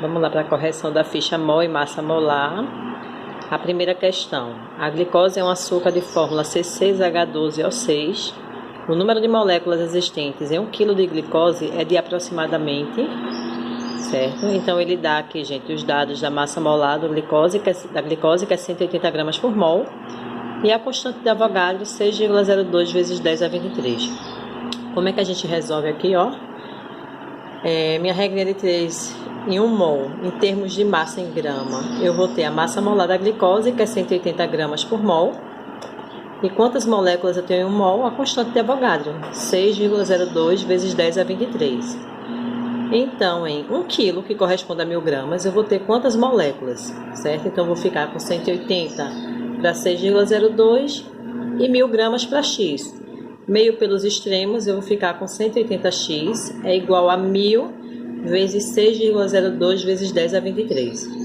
Vamos lá para a correção da ficha mol e massa molar. A primeira questão. A glicose é um açúcar de fórmula C6H12O6. O número de moléculas existentes em 1 kg de glicose é de aproximadamente, certo? Então ele dá aqui, gente, os dados da massa molar da glicose, que é 180 gramas por mol, e a constante de Avogadro 6,02 vezes 10 a 23. Como é que a gente resolve aqui, ó? Minha regra de 3 em 1 mol, em termos de massa em grama, eu vou ter a massa molar da glicose, que é 180 gramas por mol. E quantas moléculas eu tenho em 1 mol? A constante de Avogadro, 6,02 vezes 10 a 23. Então, em 1 kg, que corresponde a 1000 gramas, eu vou ter quantas moléculas, certo? Então, eu vou ficar com 180 para 6,02 e 1000 gramas para X. Meio pelos extremos, eu vou ficar com 180x, é igual a 1000 vezes 6,02 vezes 10 a 23.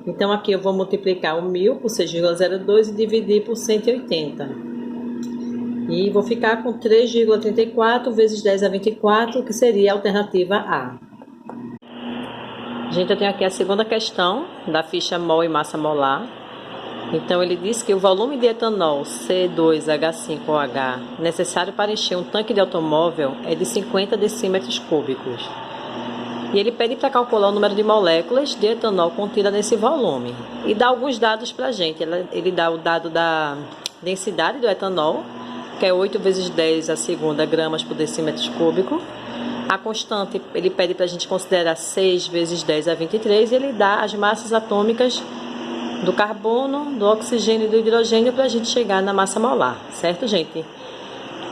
Então, aqui eu vou multiplicar o 1000 por 6,02 e dividir por 180. E vou ficar com 3,34 vezes 10 a 24, que seria a alternativa A. Gente, eu tenho aqui a segunda questão da ficha mol e massa molar. Então, ele diz que o volume de etanol C2H5OH necessário para encher um tanque de automóvel é de 50 decímetros cúbicos. E ele pede para calcular o número de moléculas de etanol contida nesse volume. E dá alguns dados para a gente. Ele dá o dado da densidade do etanol, que é 8 vezes 10 a segunda gramas por decímetro cúbico. A constante, ele pede para a gente considerar 6 vezes 10 a 23. E ele dá as massas atômicas do carbono, do oxigênio e do hidrogênio para a gente chegar na massa molar, certo, gente?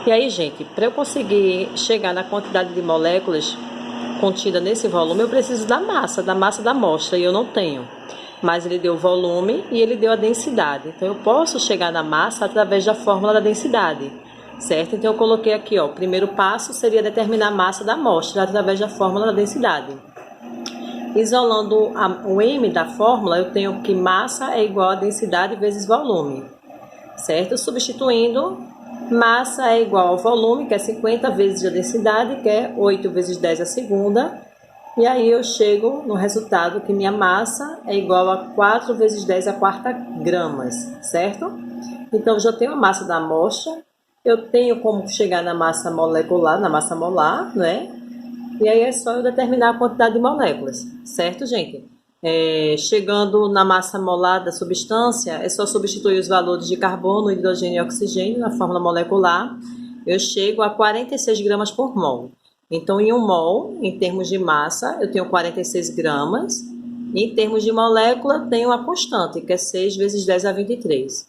E aí, gente, para eu conseguir chegar na quantidade de moléculas contida nesse volume, eu preciso da massa da amostra, e eu não tenho. Mas ele deu o volume e ele deu a densidade. Então, eu posso chegar na massa através da fórmula da densidade, certo? Então, eu coloquei aqui, ó, o primeiro passo seria determinar a massa da amostra através da fórmula da densidade. Isolando o M da fórmula, eu tenho que massa é igual a densidade vezes volume, certo? Substituindo, massa é igual ao volume, que é 50 vezes a densidade, que é 8 vezes 10 a segunda. E aí eu chego no resultado que minha massa é igual a 4 vezes 10 a quarta gramas, certo? Então, já tenho a massa da amostra, eu tenho como chegar na massa molecular, na massa molar, né? E aí é só eu determinar a quantidade de moléculas, certo, gente? Chegando na massa molar da substância, é só substituir os valores de carbono, hidrogênio e oxigênio na fórmula molecular. Eu chego a 46 gramas por mol. Então, em 1 mol, em termos de massa, eu tenho 46 gramas. E em termos de molécula, tenho a constante, que é 6 vezes 10 a 23.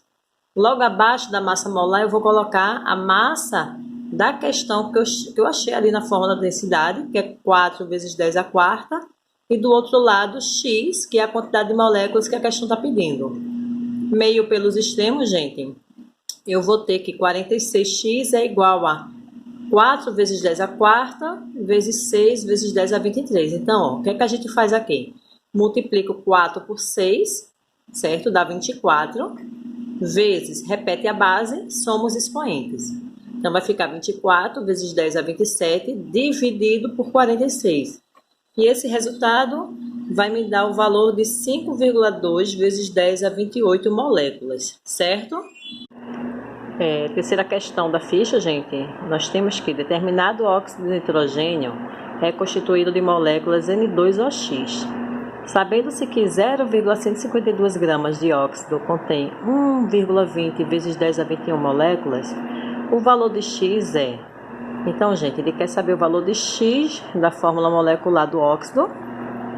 Logo abaixo da massa molar, eu vou colocar a massa da questão que eu achei ali na fórmula da densidade, que é 4 vezes 10 a quarta, e do outro lado, X, que é a quantidade de moléculas que a questão está pedindo. Meio pelos extremos, gente, eu vou ter que 46x é igual a 4 vezes 10 a quarta, vezes 6 vezes 10 a 23. Então, ó, o que é que a gente faz aqui? Multiplico 4 por 6, certo? Dá 24, vezes, repete a base, soma os expoentes. Então, vai ficar 24 vezes 10 a 27, dividido por 46. E esse resultado vai me dar o valor de 5,2 vezes 10 a 28 moléculas, certo? Terceira questão da ficha, gente. Nós temos que determinado óxido de nitrogênio é constituído de moléculas N2OX. Sabendo-se que 0,152 gramas de óxido contém 1,20 vezes 10 a 21 moléculas, o valor de X é... Então, gente, ele quer saber o valor de X da fórmula molecular do óxido,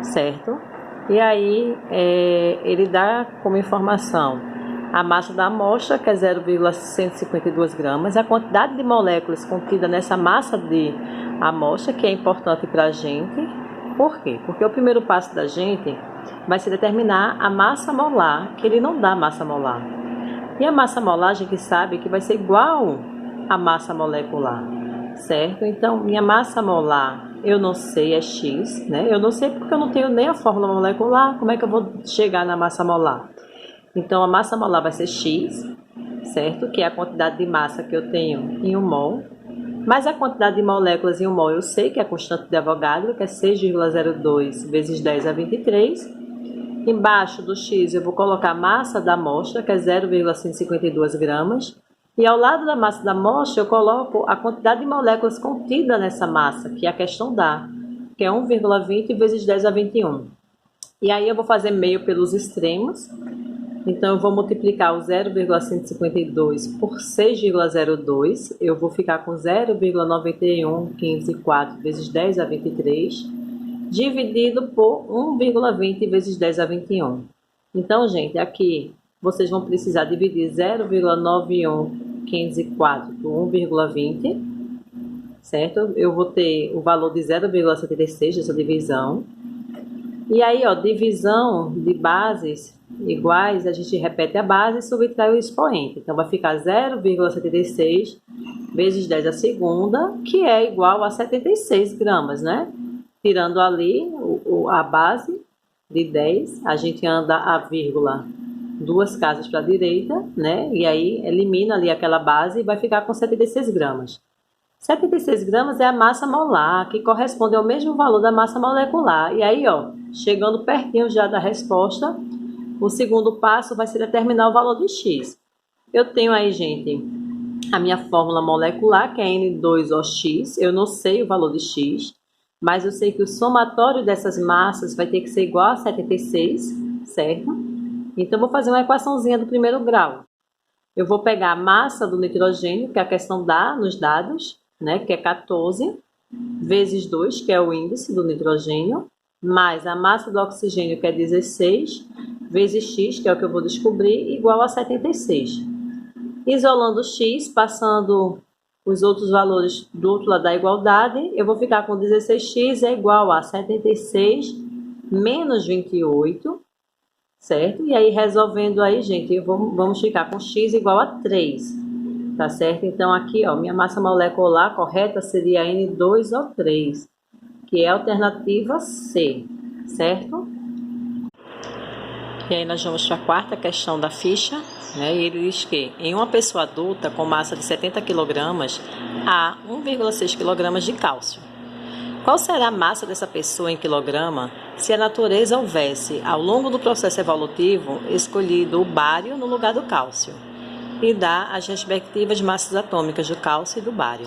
certo? E aí, ele dá como informação a massa da amostra, que é 0,152 gramas, a quantidade de moléculas contida nessa massa de amostra, que é importante para a gente. Por quê? Porque o primeiro passo da gente vai ser determinar a massa molar, que ele não dá massa molar. E a massa molar, a gente sabe que vai ser igual à massa molecular, certo? Então, minha massa molar, eu não sei, é X, né? Eu não sei porque eu não tenho nem a fórmula molecular, como é que eu vou chegar na massa molar? Então, a massa molar vai ser X, certo? Que é a quantidade de massa que eu tenho em 1 mol. Mas a quantidade de moléculas em 1 mol eu sei que é a constante de Avogadro, que é 6,02 vezes 10 a 23. Embaixo do X eu vou colocar a massa da amostra, que é 0,152 gramas. E ao lado da massa da amostra eu coloco a quantidade de moléculas contida nessa massa, que a questão dá, que é 1,20 vezes 10 a 21. E aí eu vou fazer meio pelos extremos. Então, eu vou multiplicar o 0,152 por 6,02. Eu vou ficar com 0,91154 vezes 10 a 23, dividido por 1,20 vezes 10 a 21. Então, gente, aqui vocês vão precisar dividir 0,91504 por 1,20, certo? Eu vou ter o valor de 0,76 dessa divisão. E aí, ó, divisão de bases iguais, a gente repete a base e subtrai o expoente. Então, vai ficar 0,76 vezes 10 a segunda, que é igual a 76 gramas, né? Tirando ali a base de 10, a gente anda a vírgula 2 casas para a direita, né? E aí, elimina ali aquela base e vai ficar com 76 gramas. 76 gramas é a massa molar, que corresponde ao mesmo valor da massa molecular. E aí, ó, chegando pertinho já da resposta, o segundo passo vai ser determinar o valor de X. Eu tenho aí, gente, a minha fórmula molecular, que é N2OX. Eu não sei o valor de X, mas eu sei que o somatório dessas massas vai ter que ser igual a 76, certo? Então, eu vou fazer uma equaçãozinha do primeiro grau. Eu vou pegar a massa do nitrogênio, que a questão dá nos dados, né, que é 14, vezes 2, que é o índice do nitrogênio, mais a massa do oxigênio, que é 16, vezes x, que é o que eu vou descobrir, igual a 76. Isolando x, passando os outros valores do outro lado da igualdade, eu vou ficar com 16x é igual a 76 menos 28, certo? E aí, resolvendo aí, gente, vamos ficar com x igual a 3. Tá certo? Então, aqui, ó, minha massa molecular correta seria N2O3, que é a alternativa C, certo? E aí, nós vamos para a quarta questão da ficha, né? E ele diz que, em uma pessoa adulta com massa de 70 kg, há 1,6 kg de cálcio. Qual será a massa dessa pessoa em quilograma se a natureza houvesse, ao longo do processo evolutivo, escolhido o bário no lugar do cálcio? E dá as respectivas massas atômicas do cálcio e do bário.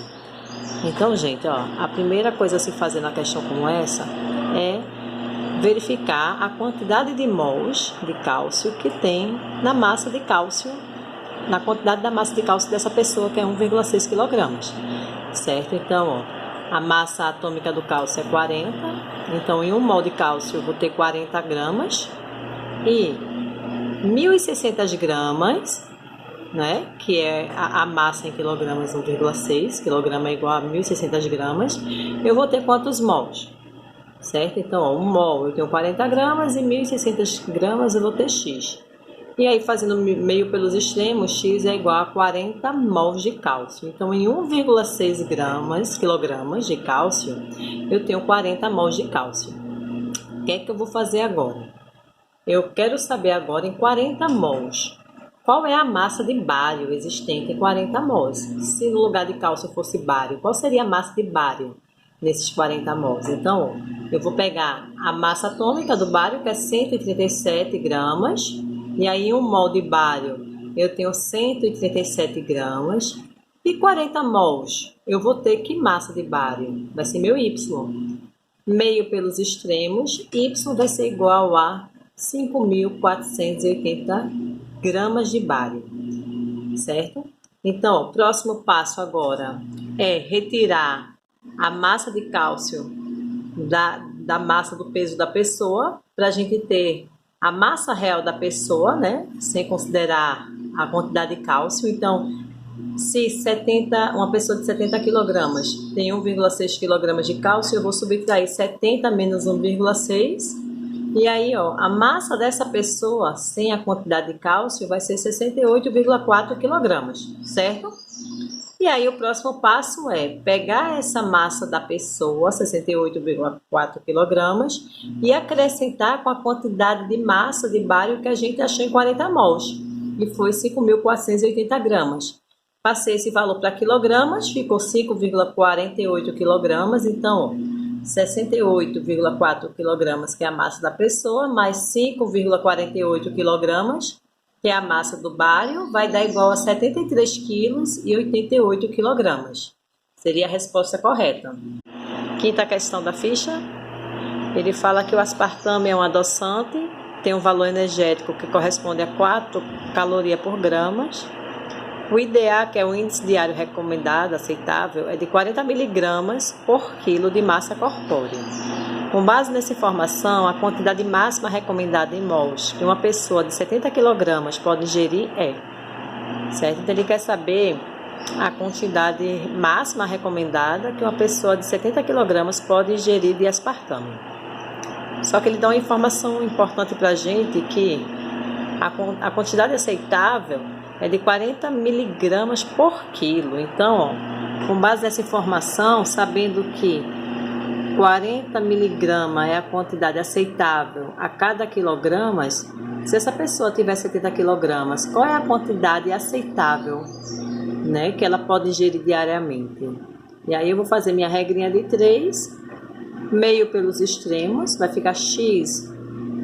Então, gente, ó, a primeira coisa a se fazer na questão como essa é verificar a quantidade de mols de cálcio que tem na massa de cálcio, na quantidade da massa de cálcio dessa pessoa, que é 1,6 kg, certo? Então, ó, a massa atômica do cálcio é 40, então em 1 mol de cálcio eu vou ter 40 gramas, e 1.600 gramas, né, que é a massa em quilogramas, 1,6 kg é igual a 1.600 gramas, eu vou ter quantos mols? Certo? Então, ó, 1 mol eu tenho 40 gramas e 1.600 gramas eu vou ter X. E aí, fazendo meio pelos extremos, X é igual a 40 mols de cálcio. Então, em 1,6 quilogramas de cálcio, eu tenho 40 mols de cálcio. O que é que eu vou fazer agora? Eu quero saber agora, em 40 mols, qual é a massa de bário existente em 40 mols? Se no lugar de cálcio fosse bário, qual seria a massa de bário nesses 40 mols? Então, eu vou pegar a massa atômica do bário, que é 137 gramas, e aí 1 mol de bário eu tenho 137 gramas, e 40 mols eu vou ter que massa de bário? Vai ser meu Y. Meio pelos extremos, Y vai ser igual a 5.480 gramas de bário, certo? Então, o próximo passo agora é retirar a massa de cálcio da massa do peso da pessoa, para a gente ter a massa real da pessoa, né? Sem considerar a quantidade de cálcio. Então, se uma pessoa de 70 kg tem 1,6 kg de cálcio, eu vou subtrair 70 menos 1,6. E aí, ó, a massa dessa pessoa sem a quantidade de cálcio vai ser 68,4 kg, certo? E aí, o próximo passo é pegar essa massa da pessoa, 68,4 kg, e acrescentar com a quantidade de massa de bário que a gente achou em 40 mols, que foi 5.480 gramas. Passei esse valor para quilogramas, ficou 5,48 quilogramas, então 68,4 quilogramas, que é a massa da pessoa, mais 5,48 quilogramas, que é a massa do bário, vai dar igual a 73 quilos e 88 quilogramas. Seria a resposta correta. Quinta questão da ficha. Ele fala que o aspartame é um adoçante, tem um valor energético que corresponde a 4 calorias por gramas. O IDA, que é o índice diário recomendado, aceitável, é de 40 miligramas por quilo de massa corpórea. Com base nessa informação, a quantidade máxima recomendada em mols que uma pessoa de 70 kg pode ingerir é, certo? Então ele quer saber a quantidade máxima recomendada que uma pessoa de 70 kg pode ingerir de aspartame. Só que ele dá uma informação importante para a gente que a quantidade aceitável é de 40 miligramas por quilo. Então, ó, com base nessa informação, sabendo que 40 miligramas é a quantidade aceitável a cada quilogramas, se essa pessoa tiver 70 quilogramas, qual é a quantidade aceitável, né, que ela pode ingerir diariamente? E aí eu vou fazer minha regrinha de 3, meio pelos extremos, vai ficar x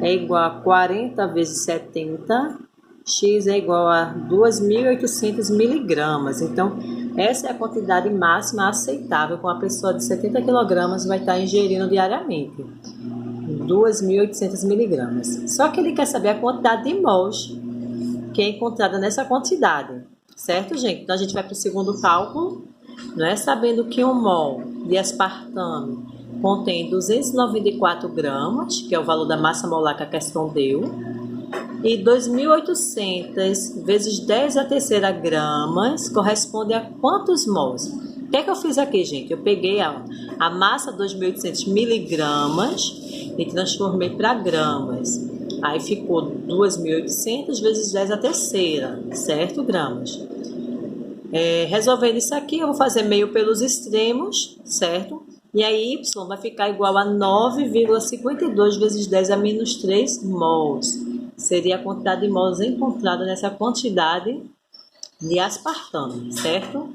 é igual a 40 vezes 70, x é igual a 2.800 miligramas. Então, essa é a quantidade máxima aceitável que uma pessoa de 70 kg vai estar ingerindo diariamente. 2.800 miligramas. Só que ele quer saber a quantidade de mols que é encontrada nessa quantidade. Certo, gente? Então, a gente vai para o segundo cálculo, né? Sabendo que um mol de aspartame contém 294 gramas, que é o valor da massa molar que a questão deu, e 2.800 vezes 10 a terceira gramas corresponde a quantos mols? O que é que eu fiz aqui, gente? Eu peguei a massa 2.800 miligramas e transformei para gramas. Aí ficou 2.800 vezes 10 a terceira, certo? Gramas. Resolvendo isso aqui, eu vou fazer meio pelos extremos, certo? E aí, Y vai ficar igual a 9,52 vezes 10 a menos 3 mols. Seria a quantidade de mols encontrada nessa quantidade de aspartame, certo?